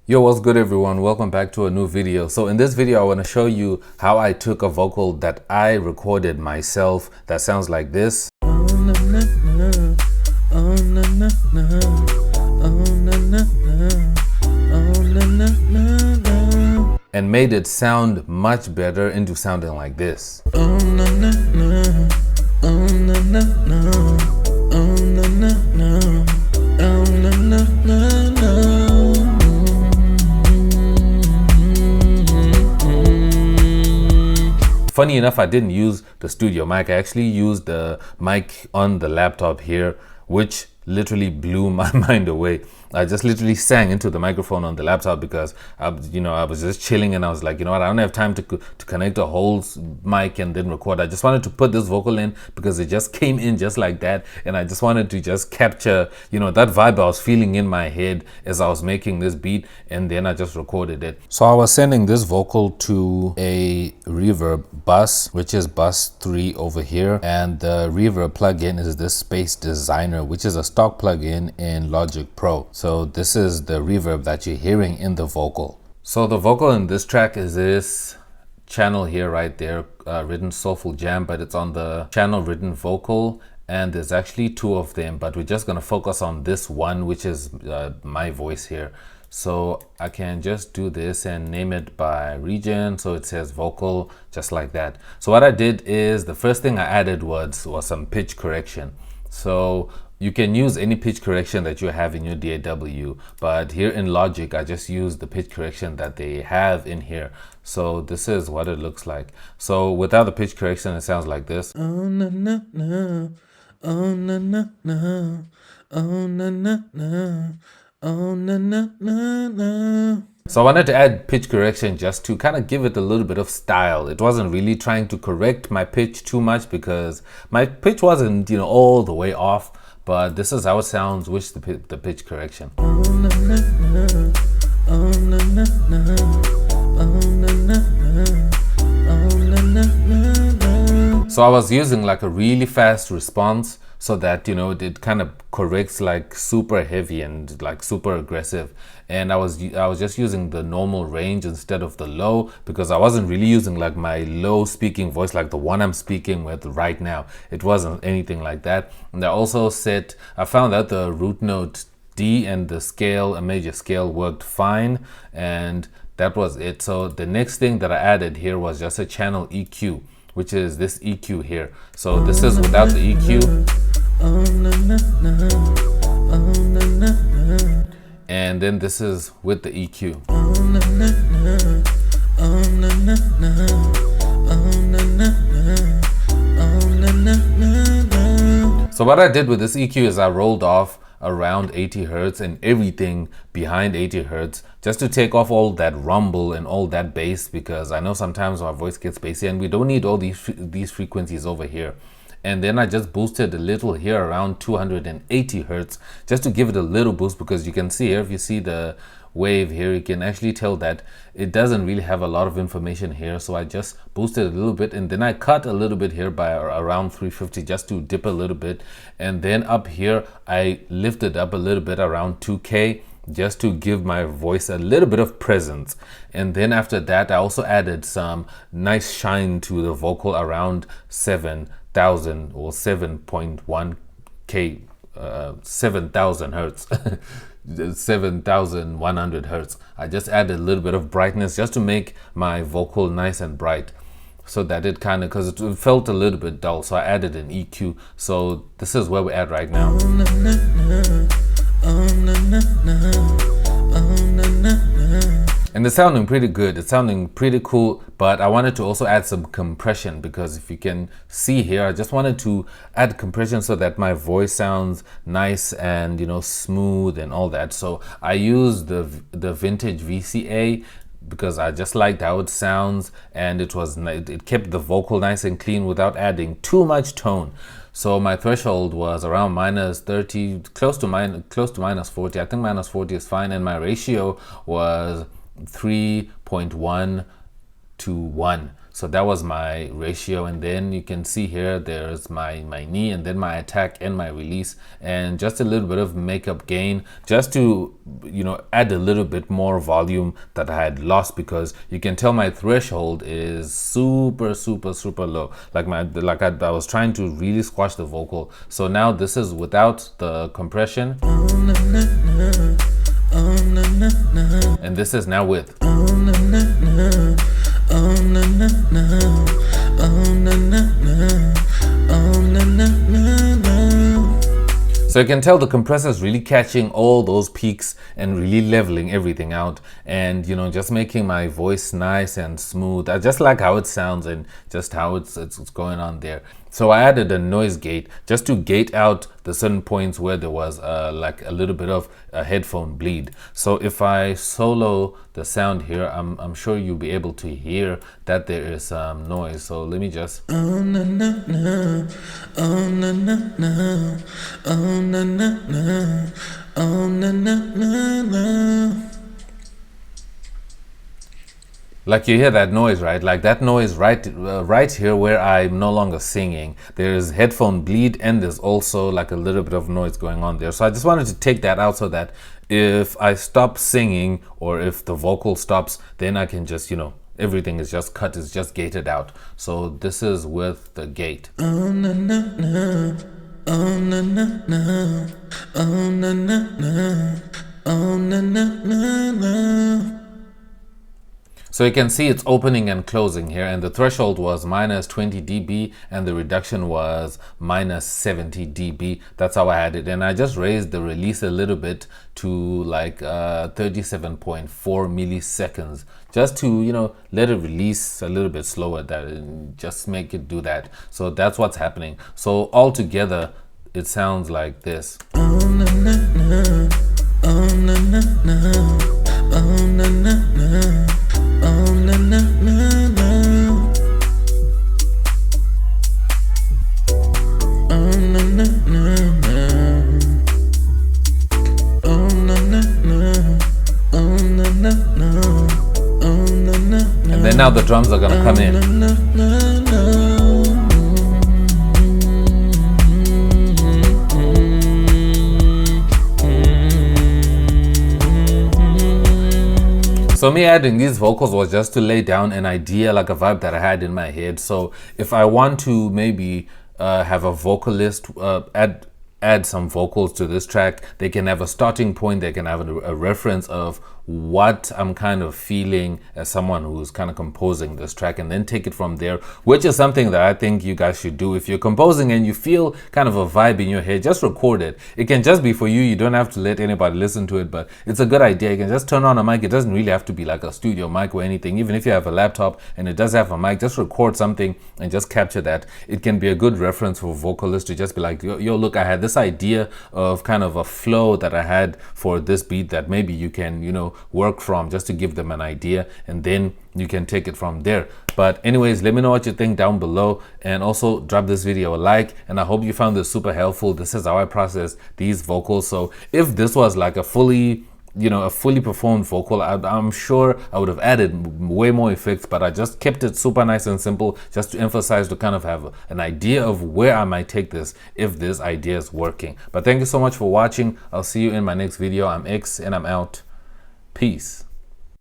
Yo, what's good everyone? Welcome back to a new video. So in this video, I want to show you how I took a vocal that I recorded myself that sounds like this. And made it sound much better into sounding like this. Funny enough, I didn't use the studio mic. I actually used the mic on the laptop here, which literally blew my mind away. I just literally sang into the microphone on the laptop because I was just chilling and I was like, you know what, I don't have time to connect a whole mic and then record. I just wanted to put this vocal in because it just came in just like that, and I just wanted to just capture, that vibe I was feeling in my head as I was making this beat, and then I just recorded it. So I was sending this vocal to a reverb bus, which is bus 3 over here, and the reverb plugin is this Space Designer, which is a stock plugin in Logic Pro. So this is the reverb that you're hearing in the vocal. So the vocal in this track is this channel here right there, written Soulful Jam, but it's on the channel written vocal, and there's actually 2 of them, but we're just going to focus on this one, which is my voice here. So I can just do this and name it by region, so it says vocal, just like that. So what I did is, the first thing I added was some pitch correction. So you can use any pitch correction that you have in your DAW, but here in Logic, I just use the pitch correction that they have in here. So this is what it looks like. So without the pitch correction, it sounds like this. Oh, no, no, no. Oh, no, no, no. Oh, no, no, no. Oh, no, no, no, no. So I wanted to add pitch correction just to kind of give it a little bit of style. It wasn't really trying to correct my pitch too much because my pitch wasn't, all the way off. But this is how it sounds with the pitch correction. Oh, na, na, na. Oh, na, na, na. Oh, na, na, na. Oh, na, na, na. So I was using like a really fast response so that, it kind of corrects like super heavy and like super aggressive. And I was just using the normal range instead of the low, because I wasn't really using like my low speaking voice like the one I'm speaking with right now. It wasn't anything like that. And I also I found that the root note D and the scale, a major scale, worked fine, and that was it. So the next thing that I added here was just a channel EQ, which is this EQ here. So this is without the EQ. And then this is with the EQ. So what I did with this EQ is I rolled off around 80 hertz and everything behind 80 hertz just to take off all that rumble and all that bass, because I know sometimes our voice gets bassy and we don't need all these frequencies over here. And then I just boosted a little here around 280 hertz just to give it a little boost, because you can see here, if you see the wave here, you can actually tell that it doesn't really have a lot of information here. So I just boosted a little bit, and then I cut a little bit here by around 350 just to dip a little bit. And then up here, I lifted up a little bit around 2K just to give my voice a little bit of presence. And then after that, I also added some nice shine to the vocal around 7,000 or 7.1K, 7,000 hertz. 7,100 hertz. I just added a little bit of brightness just to make my vocal nice and bright, so that it kind of, because it felt a little bit dull, so I added an EQ. So this is where we're at right now. And it's sounding pretty good, it's sounding pretty cool, but I wanted to also add some compression, because if you can see here, I just wanted to add compression so that my voice sounds nice and smooth and all that. So I used the vintage VCA because I just liked how it sounds, and it kept the vocal nice and clean without adding too much tone. So my threshold was around minus 30, close to minus 40. I think minus 40 is fine, and my ratio was 3.1 to 1. So that was my ratio, and then you can see here there's my knee, and then my attack and my release, and just a little bit of makeup gain just to, you know, add a little bit more volume that I had lost, because you can tell my threshold is super low. Like I was trying to really squash the vocal. So now this is without the compression, and this is now with. So you can tell the compressor is really catching all those peaks and really leveling everything out, and, you know, just making my voice nice and smooth. I just like how it sounds and just how it's going on there. So I added a noise gate just to gate out the certain points where there was like a little bit of a headphone bleed. So if I solo the sound here, I'm sure you'll be able to hear that there is some noise. So let me just. Like you hear that noise, right? Like that noise right here where I'm no longer singing. There's headphone bleed, and there's also like a little bit of noise going on there. So I just wanted to take that out so that if I stop singing or if the vocal stops, then I can just, you know, everything is just cut, it's just gated out. So this is with the gate. So you can see it's opening and closing here, and the threshold was minus 20 dB and the reduction was minus 70 dB. That's how I had it, and I just raised the release a little bit to like 37.4 milliseconds, just to, you know, let it release a little bit slower, that just make it do that. So that's what's happening. So all together it sounds like this. And then now the drums are gonna come in. So me adding these vocals was just to lay down an idea, like a vibe that I had in my head. So if I want to maybe have a vocalist add some vocals to this track, they can have a starting point, they can have a reference of what I'm kind of feeling as someone who's kind of composing this track, and then take it from there, which is something that I think you guys should do. If you're composing and you feel kind of a vibe in your head, just record it. It can just be for you. You don't have to let anybody listen to it, but it's a good idea. You can just turn on a mic. It doesn't really have to be like a studio mic or anything. Even if you have a laptop and it does have a mic, just record something and just capture that. It can be a good reference for vocalists to just be like, yo, look, I had this idea of kind of a flow that I had for this beat that maybe you can, you know, work from, just to give them an idea, and then you can take it from there. But anyways, let me know what you think down below, and also drop this video a like, and I hope you found this super helpful. This is how I process these vocals. So if this was like a fully performed vocal, I'm sure I would have added way more effects, but I just kept it super nice and simple, just to emphasize, to kind of have an idea of where I might take this if this idea is working. But thank you so much for watching. I'll see you in my next video. I'm X, and I'm out. Peace.